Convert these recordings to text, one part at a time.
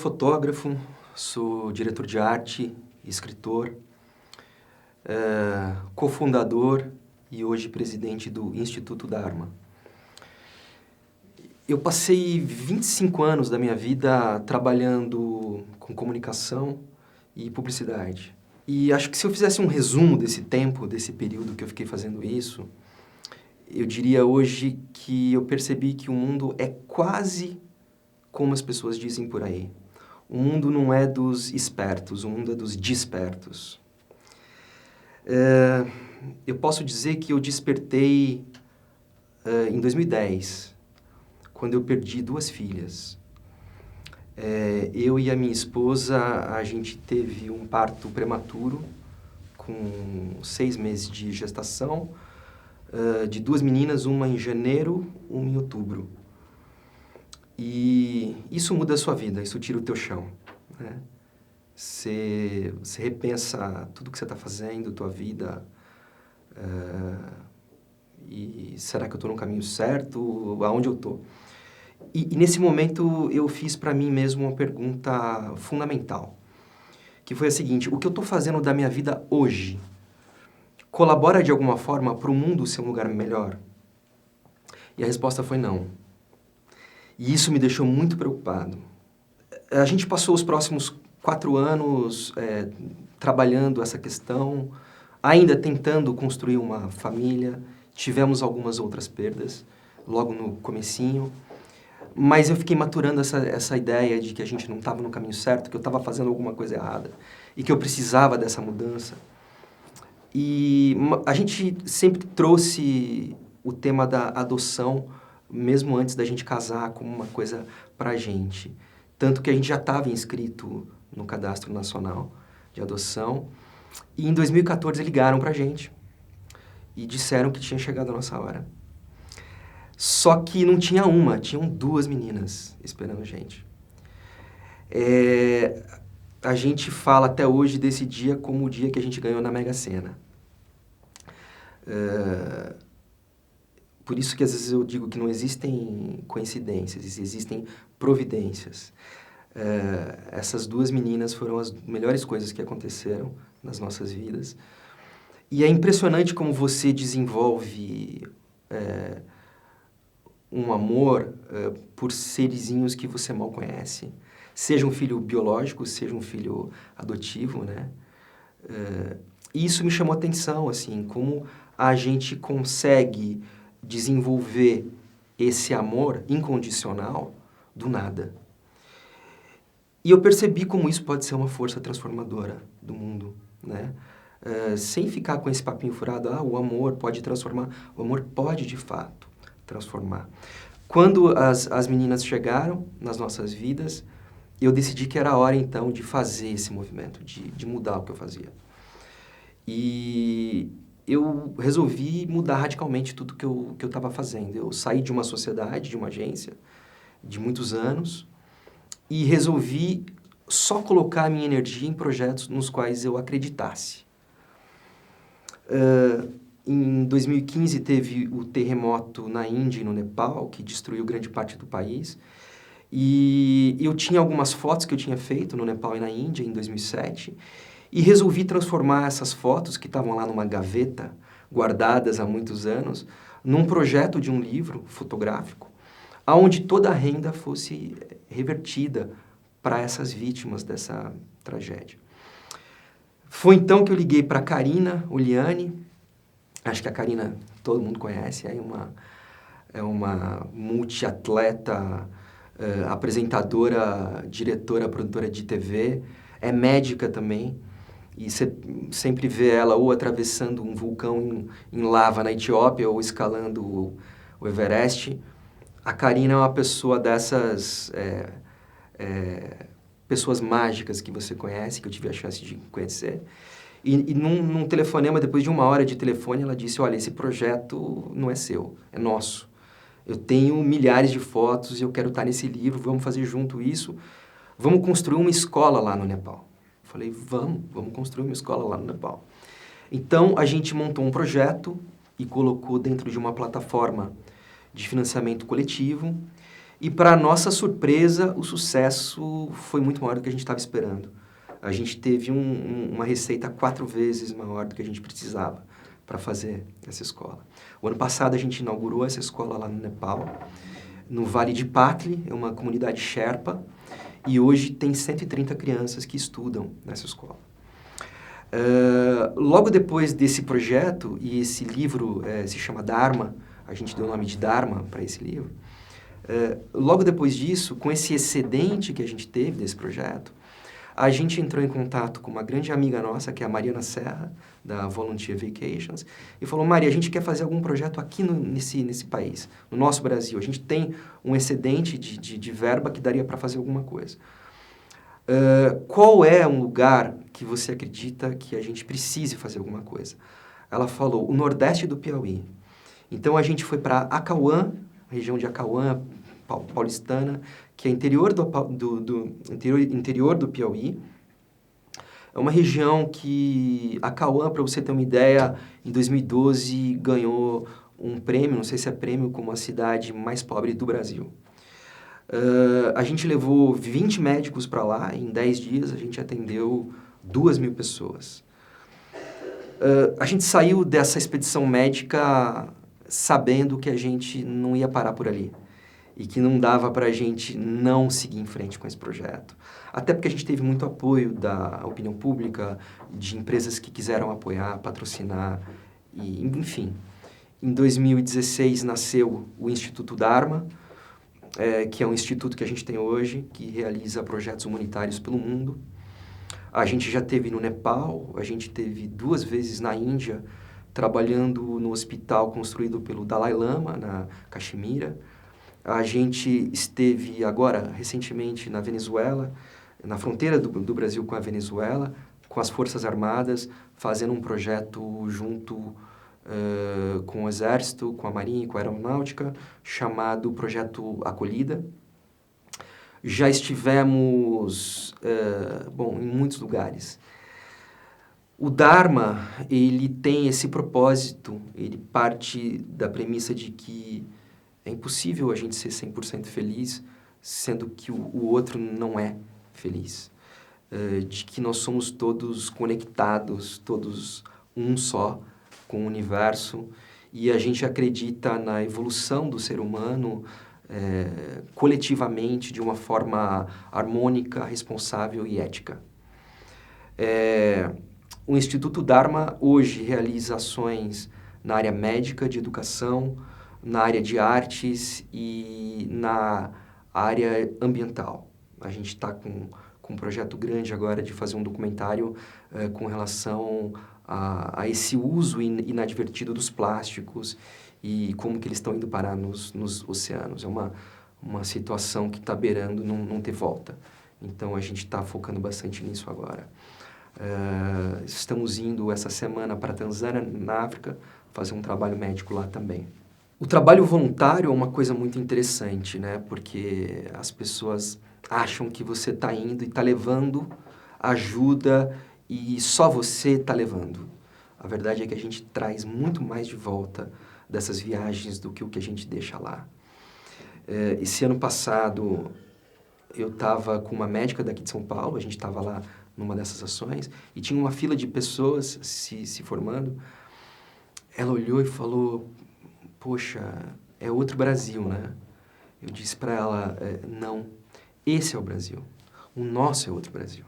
fotógrafo, sou diretor de arte, escritor, cofundador e hoje presidente do Instituto Dharma. Eu passei 25 anos da minha vida trabalhando com comunicação e publicidade. E acho que se eu fizesse um resumo desse tempo, desse período que eu fiquei fazendo isso, eu diria hoje que eu percebi que o mundo é quase como as pessoas dizem por aí. O mundo não é dos espertos, o mundo é dos despertos. Eu posso dizer que eu despertei em 2010, quando eu perdi 2 filhas. Eu e a minha esposa, a gente teve um parto prematuro, com 6 meses de gestação, de 2 meninas, uma em janeiro, uma em outubro. E isso muda a sua vida, isso tira o teu chão, né? Você repensa tudo que você está fazendo, tua vida, e será que eu estou no caminho certo? Aonde eu estou? E nesse momento eu fiz para mim mesmo uma pergunta fundamental, que foi a seguinte: o que eu estou fazendo da minha vida hoje colabora de alguma forma para o mundo ser um lugar melhor? E a resposta foi não. E isso me deixou muito preocupado. A gente passou os próximos 4 anos trabalhando essa questão, ainda tentando construir uma família. Tivemos algumas outras perdas logo no comecinho, mas eu fiquei maturando essa ideia de que a gente não estava no caminho certo, que eu estava fazendo alguma coisa errada e que eu precisava dessa mudança. E a gente sempre trouxe o tema da adoção, mesmo antes da gente casar, como uma coisa pra gente. Tanto que a gente já estava inscrito no Cadastro Nacional de Adoção. E em 2014 ligaram pra gente e disseram que tinha chegado a nossa hora. Só que não tinha uma, tinham 2 meninas esperando a gente. A gente fala até hoje desse dia como o dia que a gente ganhou na Mega Sena. Por isso que às vezes eu digo que não existem coincidências, existem providências. Essas 2 meninas foram as melhores coisas que aconteceram nas nossas vidas. E é impressionante como você desenvolve um amor por serizinhos que você mal conhece. Seja um filho biológico, seja um filho adotivo, né? E isso me chamou a atenção, assim, como a gente consegue desenvolver esse amor incondicional do nada. E eu percebi como isso pode ser uma força transformadora do mundo, né? Sem ficar com esse papinho furado, o amor pode transformar. O amor pode, de fato, transformar. Quando as meninas chegaram nas nossas vidas, eu decidi que era a hora, então, de fazer esse movimento, de mudar o que eu fazia. E eu resolvi mudar radicalmente tudo que eu estava fazendo. Eu saí de uma sociedade, de uma agência, de muitos anos, e resolvi só colocar a minha energia em projetos nos quais eu acreditasse. Em 2015 teve o terremoto na Índia e no Nepal, que destruiu grande parte do país. E eu tinha algumas fotos que eu tinha feito no Nepal e na Índia em 2007, e resolvi transformar essas fotos, que estavam lá numa gaveta, guardadas há muitos anos, num projeto de um livro fotográfico, onde toda a renda fosse revertida para essas vítimas dessa tragédia. Foi então que eu liguei para a Karina Oliani. Acho que a Karina todo mundo conhece, é uma multiatleta, apresentadora, diretora, produtora de TV, é médica também. E você sempre vê ela ou atravessando um vulcão em lava na Etiópia ou escalando o Everest. A Karina é uma pessoa dessas pessoas mágicas que você conhece, que eu tive a chance de conhecer. E num telefonema, depois de 1 hora de telefone, ela disse: olha, esse projeto não é seu, é nosso. Eu tenho milhares de fotos e eu quero estar nesse livro, vamos fazer junto isso. Vamos construir uma escola lá no Nepal. Falei, vamos construir uma escola lá no Nepal. Então, a gente montou um projeto e colocou dentro de uma plataforma de financiamento coletivo. E para nossa surpresa, o sucesso foi muito maior do que a gente estava esperando. A gente teve uma receita 4 vezes maior do que a gente precisava para fazer essa escola. O ano passado a gente inaugurou essa escola lá no Nepal, no Vale de Patli, é uma comunidade Sherpa, e hoje tem 130 crianças que estudam nessa escola. Logo depois desse projeto, e esse livro se chama Dharma, a gente deu o nome de Dharma para esse livro, logo depois disso, com esse excedente que a gente teve desse projeto, a gente entrou em contato com uma grande amiga nossa, que é a Mariana Serra, da Volunteer Vacations, e falou, Maria, a gente quer fazer algum projeto aqui nesse país, no nosso Brasil. A gente tem um excedente de verba que daria para fazer alguma coisa. Qual é um lugar que você acredita que a gente precise fazer alguma coisa? Ela falou, o Nordeste do Piauí. Então, a gente foi para Acauã, região de Acauã, paulistana, que é interior do Piauí. É uma região que Acauã, para você ter uma ideia, em 2012 ganhou um prêmio, não sei se é prêmio, como a cidade mais pobre do Brasil. A gente levou 20 médicos para lá, em 10 dias a gente atendeu 2.000 pessoas. A gente saiu dessa expedição médica sabendo que a gente não ia parar por ali e que não dava para a gente não seguir em frente com esse projeto. Até porque a gente teve muito apoio da opinião pública, de empresas que quiseram apoiar, patrocinar, e, enfim. Em 2016 nasceu o Instituto Dharma, que é um instituto que a gente tem hoje, que realiza projetos humanitários pelo mundo. A gente já esteve no Nepal, a gente teve 2 vezes na Índia, trabalhando no hospital construído pelo Dalai Lama, na Caxemira. A gente esteve agora, recentemente, na Venezuela, na fronteira do Brasil com a Venezuela, com as Forças Armadas, fazendo um projeto junto com o Exército, com a Marinha e com a Aeronáutica, chamado Projeto Acolhida. Já estivemos, em muitos lugares. O Dharma, ele tem esse propósito, ele parte da premissa de que é impossível a gente ser 100% feliz, sendo que o outro não é feliz. De que nós somos todos conectados, todos um só com o universo, e a gente acredita na evolução do ser humano coletivamente, de uma forma harmônica, responsável e ética. O Instituto Dharma hoje realiza ações na área médica, de educação, na área de artes e na área ambiental. A gente está com um projeto grande agora de fazer um documentário com relação a esse uso inadvertido dos plásticos e como que eles estão indo parar nos oceanos. É uma situação que está beirando não ter volta. Então, a gente está focando bastante nisso agora. Estamos indo essa semana para a Tanzânia, na África, fazer um trabalho médico lá também. O trabalho voluntário é uma coisa muito interessante, né? Porque as pessoas acham que você está indo e está levando ajuda e só você está levando. A verdade é que a gente traz muito mais de volta dessas viagens do que o que a gente deixa lá. Esse ano passado, eu estava com uma médica daqui de São Paulo, a gente estava lá numa dessas ações, e tinha uma fila de pessoas se formando. Ela olhou e falou, poxa, é outro Brasil, né? Eu disse para ela, não, esse é o Brasil. O nosso é outro Brasil.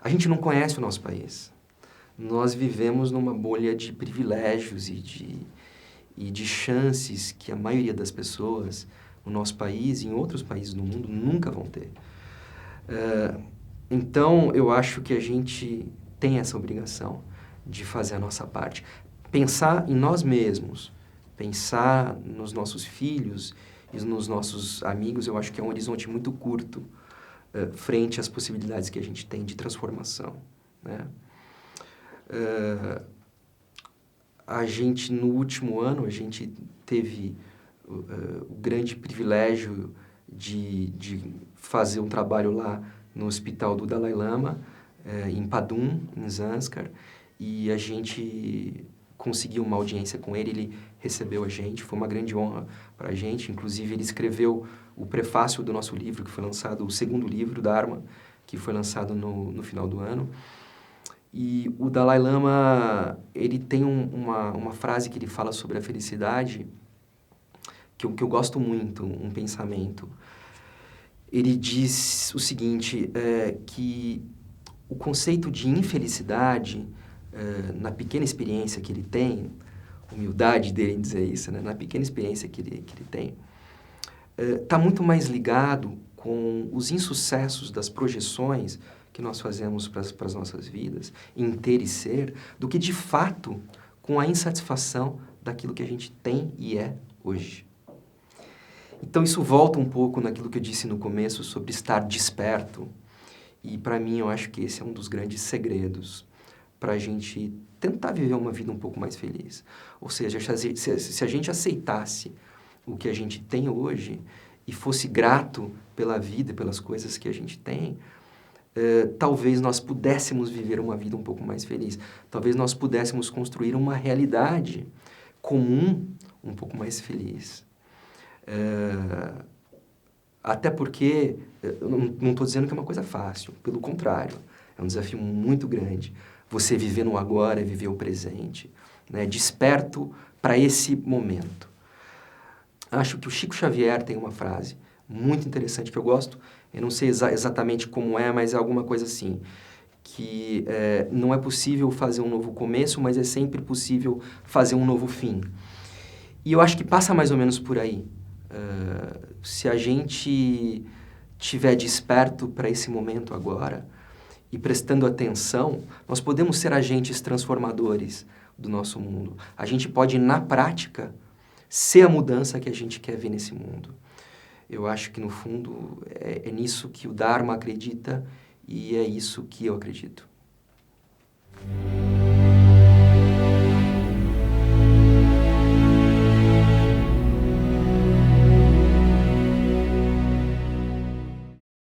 A gente não conhece o nosso país. Nós vivemos numa bolha de privilégios e de chances que a maioria das pessoas no nosso país e em outros países do mundo nunca vão ter. Então, eu acho que a gente tem essa obrigação de fazer a nossa parte. Pensar em nós mesmos, pensar nos nossos filhos e nos nossos amigos, eu acho que é um horizonte muito curto frente às possibilidades que a gente tem de transformação, né? A gente, no último ano, a gente teve o grande privilégio de fazer um trabalho lá no hospital do Dalai Lama, em Padum, em Zanskar, e a gente conseguir uma audiência com ele, ele recebeu a gente, foi uma grande honra para a gente. Inclusive, ele escreveu o prefácio do nosso livro, que foi lançado, o segundo livro, Dharma, que foi lançado no final do ano. E o Dalai Lama, ele tem uma frase que ele fala sobre a felicidade, que eu gosto muito, um pensamento. Ele diz o seguinte, que o conceito de infelicidade, na pequena experiência que ele tem, humildade dele em dizer isso, né? Na pequena experiência que ele tem, está muito mais ligado com os insucessos das projeções que nós fazemos para as nossas vidas, em ter e ser, do que de fato com a insatisfação daquilo que a gente tem e é hoje. Então isso volta um pouco naquilo que eu disse no começo sobre estar desperto, e para mim eu acho que esse é um dos grandes segredos para a gente tentar viver uma vida um pouco mais feliz. Ou seja, se a gente aceitasse o que a gente tem hoje e fosse grato pela vida e pelas coisas que a gente tem, talvez nós pudéssemos viver uma vida um pouco mais feliz. Talvez nós pudéssemos construir uma realidade comum um pouco mais feliz. Até porque, eu não estou dizendo que é uma coisa fácil, pelo contrário, é um desafio muito grande. Você viver no agora, viver o presente, né? Desperto para esse momento. Acho que o Chico Xavier tem uma frase muito interessante que eu gosto, eu não sei exatamente como é, mas é alguma coisa assim, que não é possível fazer um novo começo, mas é sempre possível fazer um novo fim. E eu acho que passa mais ou menos por aí. Se a gente estiver desperto para esse momento agora e prestando atenção, nós podemos ser agentes transformadores do nosso mundo. A gente pode, na prática, ser a mudança que a gente quer ver nesse mundo. Eu acho que, no fundo, é nisso que o Dharma acredita e é isso que eu acredito.